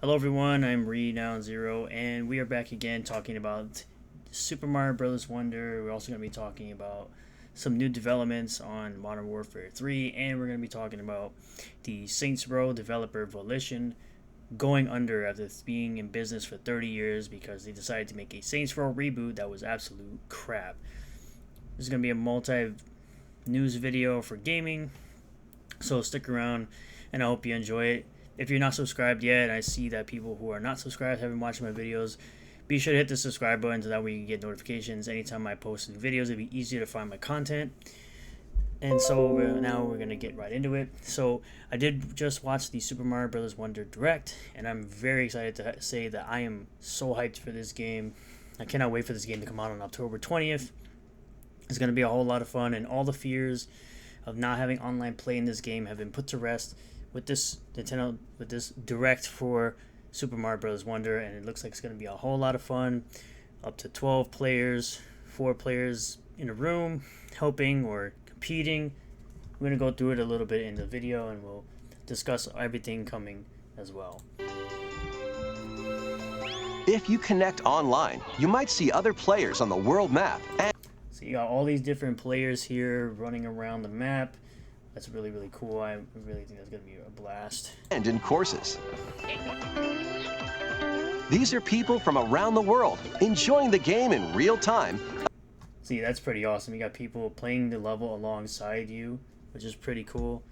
Hello everyone, I'm Renown0 and we are back again talking about Super Mario Bros. Wonder. We're also going to be talking about some new developments on Modern Warfare 3, and we're going to be talking about the Saints Row developer Volition going under after being in business for 30 years because they decided to make a Saints Row reboot that was absolute crap. This is going to be a multi-news video for gaming, so stick around and I hope you enjoy it. If you're not subscribed yet, I see that people who are not subscribed haven't watched my videos. Be sure to hit the subscribe button so that way you can get notifications anytime I post new videos. It'll be easier to find my content. And so now we're going to get right into it. So I did just watch the Super Mario Bros. Wonder Direct, and I'm very excited to say that I am so hyped for this game. I cannot wait for this game to come out on October 20th. It's going to be a whole lot of fun, and all the fears of not having online play in this game have been put to rest with this Direct for Super Mario Bros. Wonder, and it looks like it's going to be a whole lot of fun. Up to 12 players, 4 players in a room, helping or competing. We're going to go through it a little bit in the video, and we'll discuss everything coming as well. If you connect online, you might see other players on the world map. So you got all these different players here running around the map. That's really, really cool. I really think that's going to be a blast. And in courses. These are people from around the world enjoying the game in real time. See, that's pretty awesome. You got people playing the level alongside you, which is pretty cool.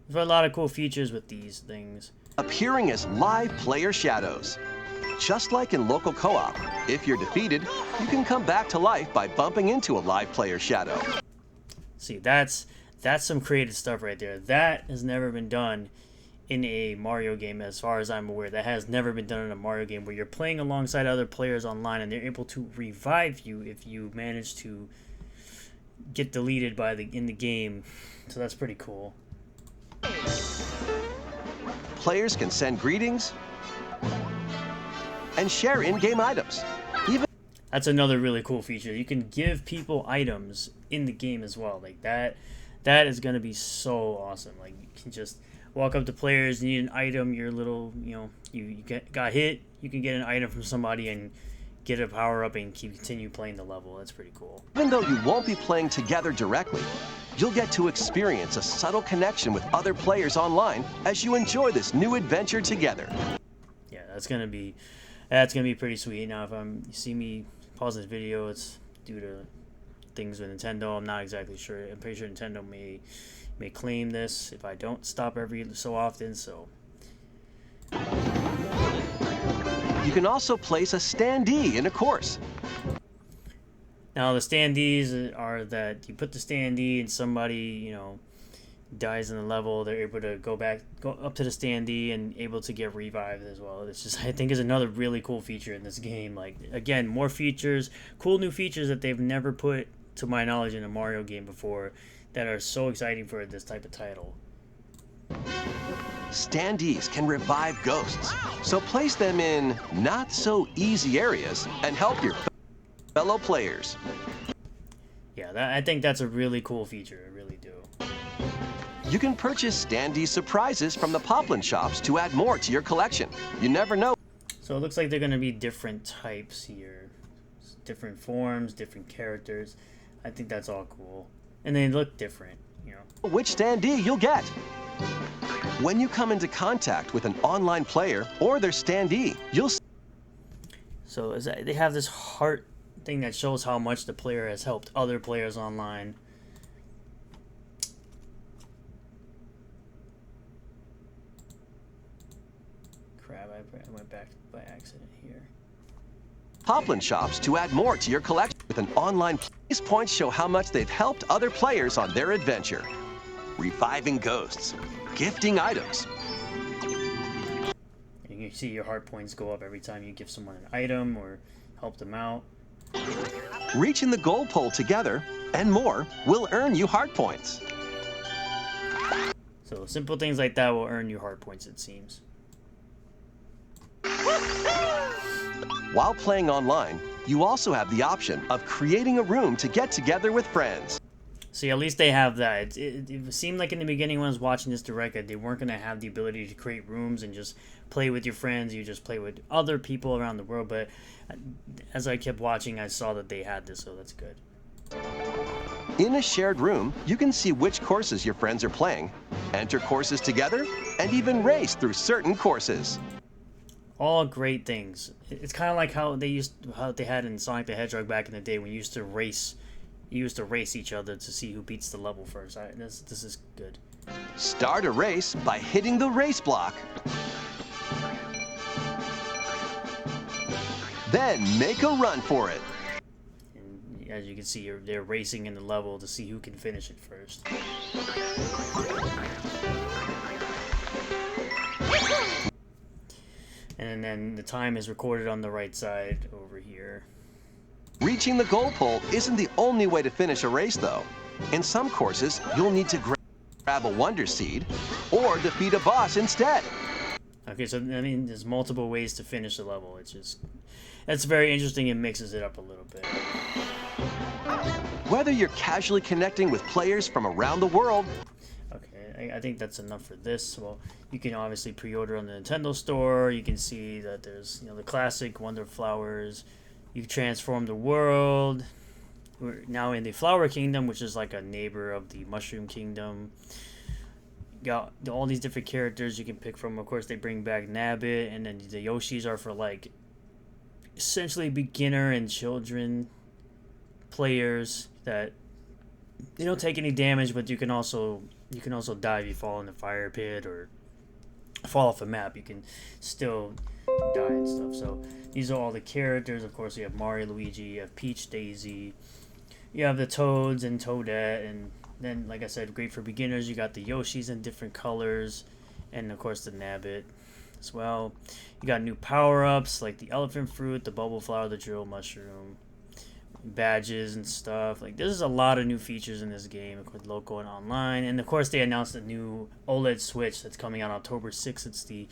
There's a lot of cool features with these things. Appearing as live player shadows. Just like in local co-op, if you're defeated, you can come back to life by bumping into a live player shadow. See, that's some creative stuff right there. That has never been done in a Mario game, as far as I'm aware. That has never been done in a Mario game where you're playing alongside other players online and they're able to revive you if you manage to get deleted in the game. So that's pretty cool. Players can send greetings and share in-game items. That's another really cool feature. You can give people items in the game as well. Like that is going to be so awesome. Like, you can just walk up to players, need an item, your little, you got hit, you can get an item from somebody and get a power up and continue playing the level. That's pretty cool. Even though you won't be playing together directly, you'll get to experience a subtle connection with other players online as you enjoy this new adventure together. Yeah, that's gonna be pretty sweet. Now, if you see me pause this video, it's due to things with Nintendo. I'm not exactly sure. I'm pretty sure Nintendo may claim this if I don't stop every so often. So you can also place a standee in a course. Now, the standees are that you put the standee and somebody dies in the level, they're able to go up to the standee and able to get revived as well. It's just, I think, is another really cool feature in this game. Like, again, more features, cool new features that they've never put, to my knowledge, in a Mario game before, that are so exciting for this type of title. Standees can revive ghosts, so place them in not so easy areas and help your fellow players. Yeah, I think that's a really cool feature. I really do. You can purchase standee surprises from the Poplin shops to add more to your collection. You never know. So it looks like they're going to be different types here. Different forms, different characters. I think that's all cool. And they look different, Which standee you'll get. When you come into contact with an online player or their standee, you'll see. So they have this heart thing that shows how much the player has helped other players online. Crap, I went back by accident here. Poplin shops to add more to your collection with an online. These points show how much they've helped other players on their adventure. Reviving ghosts, gifting items. You can see your heart points go up every time you give someone an item or help them out. Reaching the goal pole together and more will earn you heart points. So simple things like that will earn you heart points, it seems. While playing online, you also have the option of creating a room to get together with friends. See, at least they have that. It seemed like in the beginning when I was watching this direct that they weren't going to have the ability to create rooms and just play with your friends. You just play with other people around the world. But as I kept watching, I saw that they had this, so that's good. In a shared room, you can see which courses your friends are playing, enter courses together, and even race through certain courses. All great things. It's kind of like how they had in Sonic the Hedgehog back in the day when you used to race. You used to race each other to see who beats the level first. This is good. Start a race by hitting the race block. Then make a run for it. And as you can see, they're racing in the level to see who can finish it first. And then the time is recorded on the right side over here. Reaching the goal pole isn't the only way to finish a race, though. In some courses, you'll need to grab a Wonder Seed or defeat a boss instead. Okay, so I mean, there's multiple ways to finish the level. That's very interesting. It mixes it up a little bit. Whether you're casually connecting with players from around the world. Okay, I think that's enough for this. Well, you can obviously pre-order on the Nintendo Store. You can see that there's the classic Wonder Flowers. You transform the world. We're now in the Flower Kingdom, which is like a neighbor of the Mushroom Kingdom. You got all these different characters you can pick from. Of course, they bring back Nabbit, and then the Yoshis are for like essentially beginner and children players that they don't take any damage, but you can also die if you fall in the fire pit or fall off a map. You can still die and stuff. So these are all the characters. Of course, you have Mario, Luigi, you have Peach, Daisy, you have the Toads and Toadette, and then, like I said, great for beginners. You got the Yoshis in different colors, and of course the Nabbit as well. You got new power-ups like the Elephant Fruit, the Bubble Flower, the Drill Mushroom, badges and stuff. Like, there's a lot of new features in this game with local and online. And of course, they announced a new OLED Switch that's coming out October 6th. It's the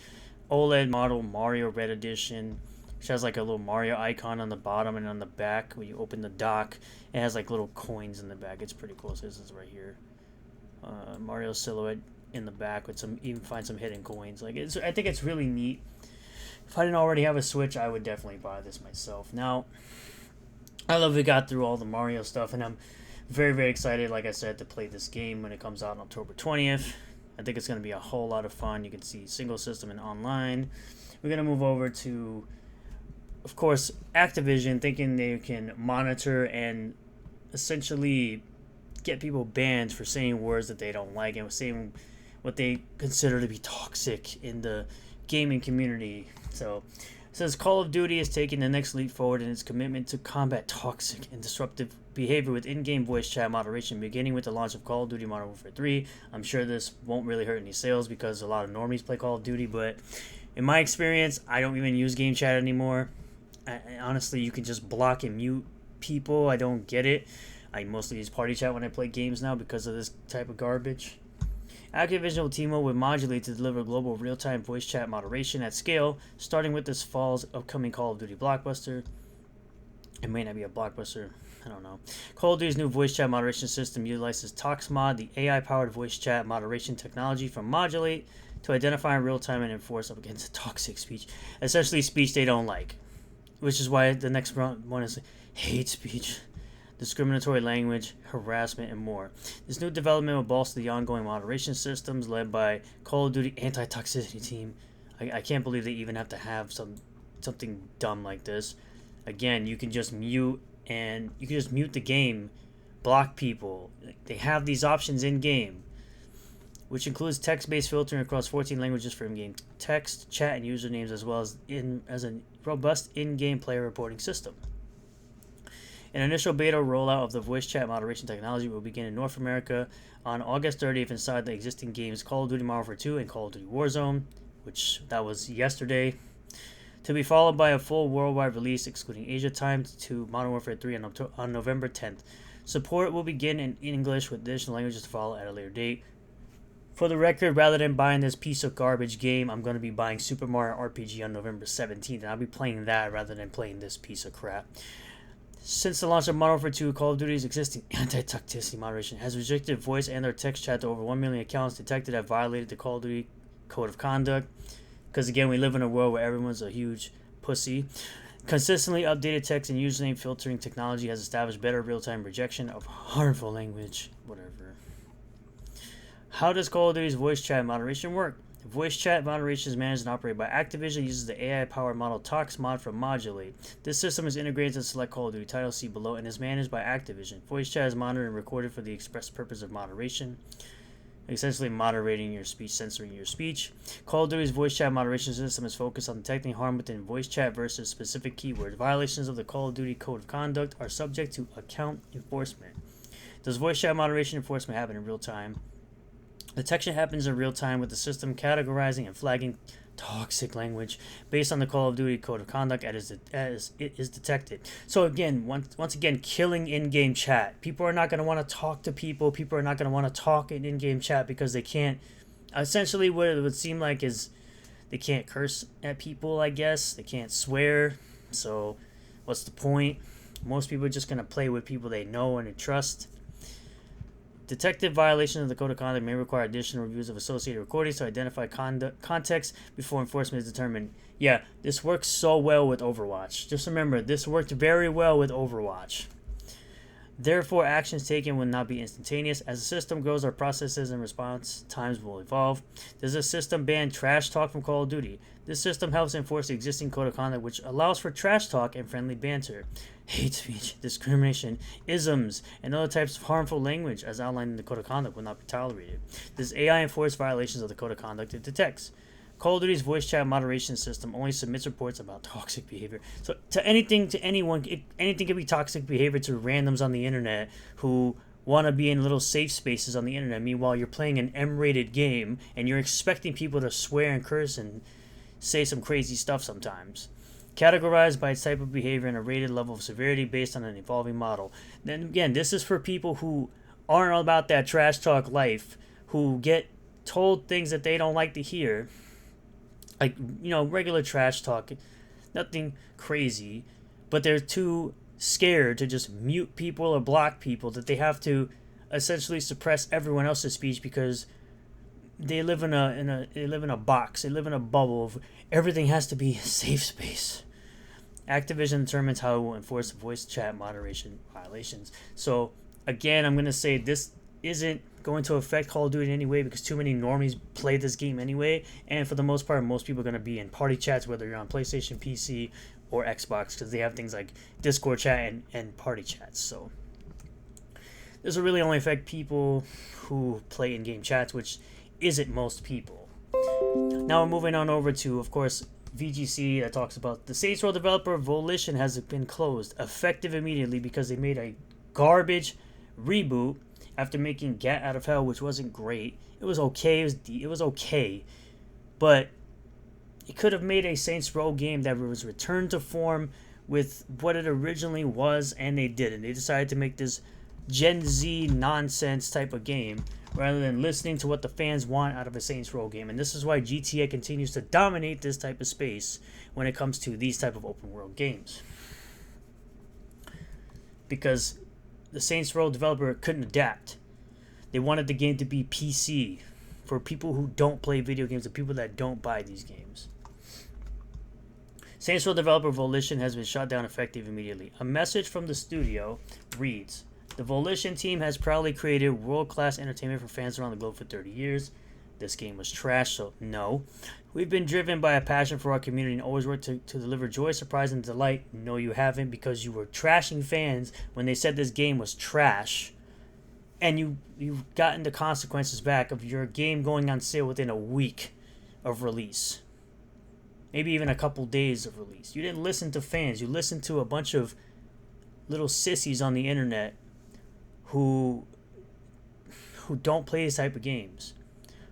OLED model Mario Red Edition, which has like a little Mario icon on the bottom, and on the back when you open the dock it has like little coins in the back. It's pretty cool. So this is right here, Mario silhouette in the back with even find some hidden coins. Like, I think it's really neat. If I didn't already have a Switch, I would definitely buy this myself. Now, I love we got through all the Mario stuff, and I'm very, very excited, like I said, to play this game when it comes out on October 20th. I think it's going to be a whole lot of fun. You can see single system and online. We're going to move over to, of course, Activision, thinking they can monitor and essentially get people banned for saying words that they don't like and saying what they consider to be toxic in the gaming community. So it says Call of Duty is taking the next leap forward in its commitment to combat toxic and disruptive behavior with in-game voice chat moderation, beginning with the launch of Call of Duty Modern Warfare 3. I'm sure this won't really hurt any sales because a lot of normies play Call of Duty, but in my experience, I don't even use game chat anymore. Honestly, you can just block and mute people. I don't get it. I mostly use party chat when I play games now because of this type of garbage. Activision will team up with Modulate to deliver global real-time voice chat moderation at scale, starting with this fall's upcoming Call of Duty blockbuster. It may not be a blockbuster, I don't know. Call of Duty's new voice chat moderation system utilizes ToxMod, the AI-powered voice chat moderation technology from Modulate, to identify in real time and enforce up against toxic speech, essentially speech they don't like. Which is why the next one is hate speech, discriminatory language, harassment, and more. This new development will bolster the ongoing moderation systems led by Call of Duty anti-toxicity team. I can't believe they even have to have something dumb like this. Again, you can just mute the game, block people. They have these options in game, which includes text-based filtering across 14 languages for in-game text, chat, and usernames, as well as a robust in-game player reporting system. An initial beta rollout of the voice chat moderation technology will begin in North America on August 30th inside the existing games Call of Duty Modern Warfare 2 and Call of Duty Warzone, which that was yesterday, to be followed by a full worldwide release excluding Asia time to Modern Warfare 3 on November 10th. Support will begin in English with additional languages to follow at a later date. For the record, rather than buying this piece of garbage game, I'm going to be buying Super Mario RPG on November 17th, and I'll be playing that rather than playing this piece of crap. Since the launch of Modern Warfare 2, Call of Duty's existing anti-toxicity moderation has restricted voice and or text chat to over 1 million accounts detected have violated the Call of Duty Code of Conduct. Because again, we live in a world where everyone's a huge pussy. Consistently updated text and username filtering technology has established better real-time rejection of harmful language. Whatever. How does Call of Duty's voice chat moderation work? Voice chat moderation is managed and operated by Activision. Uses the AI-powered model ToxMod from Modulate. This system is integrated into select Call of Duty titles, see below, and is managed by Activision. Voice chat is monitored and recorded for the express purpose of moderation, essentially moderating your speech, censoring your speech. Call of Duty's voice chat moderation system is focused on detecting harm within voice chat versus specific keywords. Violations of the Call of Duty Code of Conduct are subject to account enforcement. Does voice chat moderation enforcement happen in real time? Detection happens in real time with the system categorizing and flagging toxic language based on the Call of Duty Code of Conduct as it is detected. So again, once again, killing in-game chat. People are not going to want to talk to people. People are not going to want to talk in in-game chat because they can't. Essentially, what it would seem like is they can't curse at people, I guess. They can't swear. So what's the point? Most people are just going to play with people they know and trust. Detected violations of the Code of Conduct may require additional reviews of associated recordings to identify context before enforcement is determined. Yeah, this works so well with Overwatch. Just remember, this worked very well with Overwatch. Therefore, actions taken will not be instantaneous. As the system grows, our processes and response times will evolve. Does the system ban trash talk from Call of Duty? This system helps enforce the existing Code of Conduct, which allows for trash talk and friendly banter. Hate speech, discrimination, isms, and other types of harmful language, as outlined in the Code of Conduct, will not be tolerated. This AI enforced violations of the Code of Conduct it detects. Call of Duty's voice chat moderation system only submits reports about toxic behavior. So to anything, to anyone, anything can be toxic behavior to randoms on the internet who want to be in little safe spaces on the internet. Meanwhile, you're playing an M-rated game and you're expecting people to swear and curse and say some crazy stuff sometimes. Categorized by its type of behavior and a rated level of severity based on an evolving model. Then again, this is for people who aren't all about that trash talk life, who get told things that they don't like to hear. Like, you know, regular trash talk, nothing crazy, but they're too scared to just mute people or block people that they have to essentially suppress everyone else's speech because they live in a box, they live in a bubble of everything has to be a safe space. Activision determines how it will enforce voice chat moderation violations. So again, I'm gonna say this isn't going to affect Call of Duty in any way because too many normies play this game anyway, and for the most part, most people are going to be in party chats, whether you're on PlayStation, PC, or Xbox, because they have things like Discord chat and party chats. So this will really only affect people who play in-game chats, which isn't most people. Now we're moving on over to, of course, VGC that talks about the Saints Row developer Volition has been closed effective immediately because they made a garbage reboot after making Gat Out of Hell, which wasn't great. It was okay. It was okay, but it could have made a Saints Row game that was returned to form with what it originally was, and they didn't. They decided to make this Gen Z nonsense type of game rather than listening to what the fans want out of a Saints Row game. And this is why GTA continues to dominate this type of space when it comes to these type of open world games. Because the Saints Row developer couldn't adapt. They wanted the game to be PC for people who don't play video games, the people that don't buy these games. Saints Row developer Volition has been shut down effective immediately. A message from the studio reads, "The Volition team has proudly created world-class entertainment for fans around the globe for 30 years. This game was trash, so no. We've been driven by a passion for our community and always worked to deliver joy, surprise, and delight. No, you haven't, because you were trashing fans when they said this game was trash. And you've gotten the consequences back of your game going on sale within a week of release. Maybe even a couple days of release. You didn't listen to fans. You listened to a bunch of little sissies on the internet who don't play this type of games,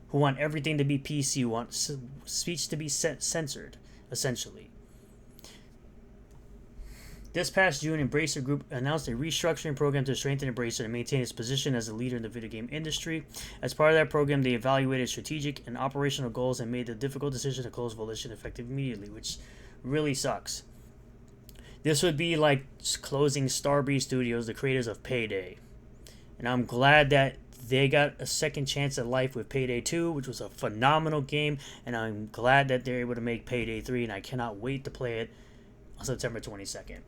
who want everything to be PC, who want speech to be censored, essentially. This past June, Embracer Group announced a restructuring program to strengthen Embracer and maintain its position as a leader in the video game industry. As part of that program, they evaluated strategic and operational goals and made the difficult decision to close Volition effective immediately, which really sucks. This would be like closing Starbreeze Studios, the creators of Payday. And I'm glad that they got a second chance at life with Payday 2, which was a phenomenal game. And I'm glad that they're able to make Payday 3, and I cannot wait to play it on September 22nd.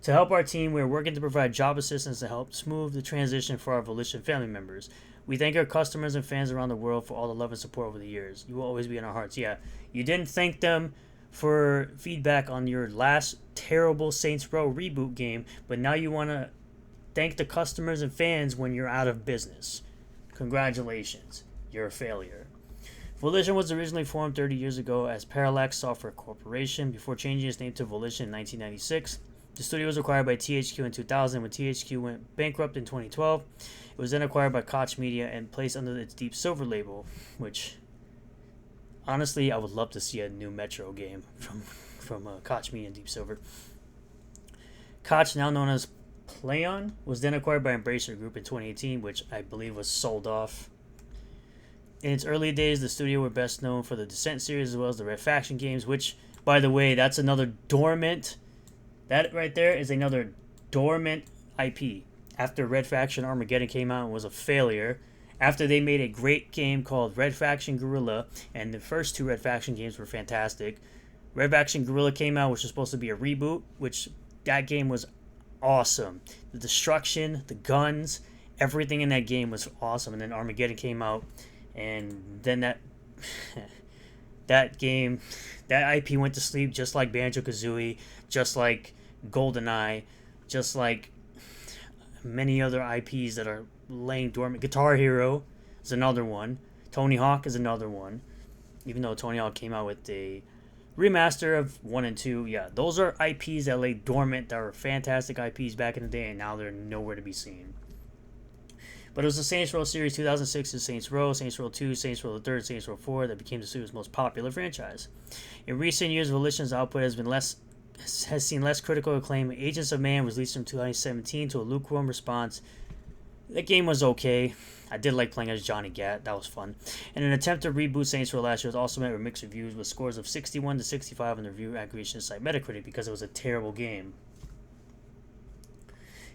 To help our team, we are working to provide job assistance to help smooth the transition for our Volition family members. We thank our customers and fans around the world for all the love and support over the years. You will always be in our hearts. Yeah, you didn't thank them for feedback on your last terrible Saints Row reboot game, but now you want to thank the customers and fans when you're out of business. Congratulations, you're a failure. Volition was originally formed 30 years ago as Parallax Software Corporation before changing its name to Volition in 1996. The studio was acquired by THQ in 2000 when THQ went bankrupt in 2012. It was then acquired by Koch Media and placed under its Deep Silver label, which, honestly, I would love to see a new Metro game from Koch Media and Deep Silver. Koch, now known as PlayOn, was then acquired by Embracer Group in 2018, which I believe was sold off. In its early days, the studio were best known for the Descent series as well as the Red Faction games, which, by the way, that's another dormant... That right there is another dormant IP. After Red Faction Armageddon came out and was a failure, after they made a great game called Red Faction Guerrilla, and the first two Red Faction games were fantastic. Red Faction Guerrilla came out, which was supposed to be a reboot, which that game was awesome. The destruction, the guns, everything in that game was awesome. And then Armageddon came out, and then that game, that IP went to sleep just like Banjo-Kazooie, just like GoldenEye, just like many other IPs that are laying dormant. Guitar Hero is another one. Tony Hawk is another one. Even though Tony Hawk came out with a remaster of 1 and 2. Yeah, those are IPs that lay dormant, that were fantastic IPs back in the day, and now they're nowhere to be seen. But it was the Saints Row series 2006's Saints Row 2, Saints Row the 3rd, Saints Row 4 that became the studio's most popular franchise. In recent years, Volition's output has seen less critical acclaim. Agents of Man was released in 2017 to a lukewarm response. The game was okay. I did like playing as Johnny Gat. That was fun. And an attempt to reboot Saints Row last year was also met with mixed reviews, with scores of 61 to 65 on the review aggregation site Metacritic because it was a terrible game.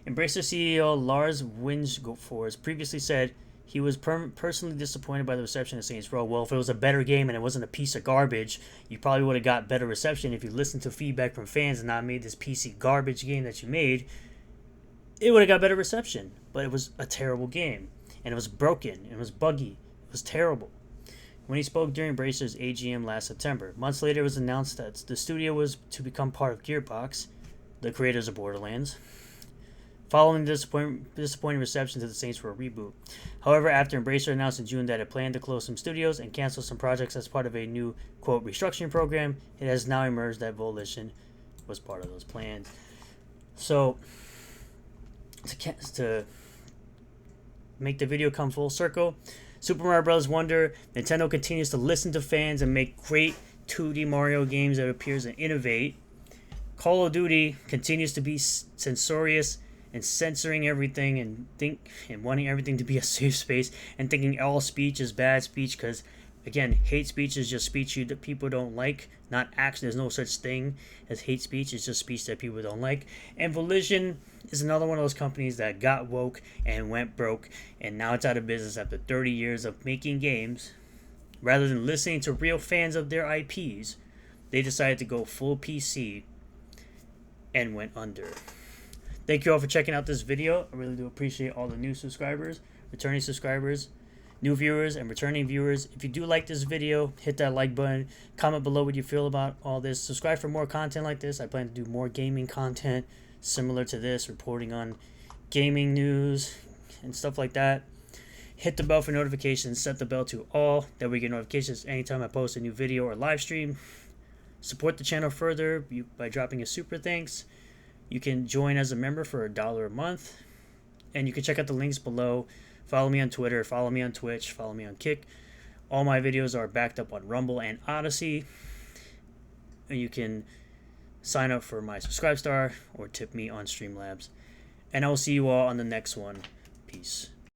Embracer CEO Lars Wingefors previously said he was personally disappointed by the reception of Saints Row. Well, if it was a better game and it wasn't a piece of garbage, you probably would have got better reception if you listened to feedback from fans and not made this PC garbage game that you made. It would have got better reception, but it was a terrible game. And it was broken, it was buggy, it was terrible. When he spoke during Embracer's AGM last September, months later it was announced that the studio was to become part of Gearbox, the creators of Borderlands, following the disappointing reception to the Saints Row reboot. However, after Embracer announced in June that it planned to close some studios and cancel some projects as part of a new, quote, restructuring program, it has now emerged that Volition was part of those plans. So, to make the video come full circle, Super Mario Bros. Wonder, Nintendo continues to listen to fans and make great 2D Mario games that appears to innovate. Call of Duty continues to be censorious and censoring everything and wanting everything to be a safe space and thinking all speech is bad speech because, again, hate speech is just speech that people don't like, not action. There's no such thing as hate speech. It's just speech that people don't like. And Volition is another one of those companies that got woke and went broke, and now it's out of business after 30 years of making games. Rather than listening to real fans of their IPs, they decided to go full PC and went under. Thank you all for checking out this video. I really do appreciate all the new subscribers, returning subscribers, new viewers, and returning viewers. If you do like this video, hit that like button. Comment below what you feel about all this. Subscribe for more content like this. I plan to do more gaming content similar to this, reporting on gaming news and stuff like that. Hit the bell for notifications. Set the bell to all. That way you get notifications anytime I post a new video or live stream. Support the channel further by dropping a super thanks. You can join as a member for $1 a month. And you can check out the links below. Follow me on Twitter. Follow me on Twitch. Follow me on Kick. All my videos are backed up on Rumble and Odyssey. And you can sign up for my Subscribe Star or tip me on Streamlabs. And I will see you all on the next one. Peace.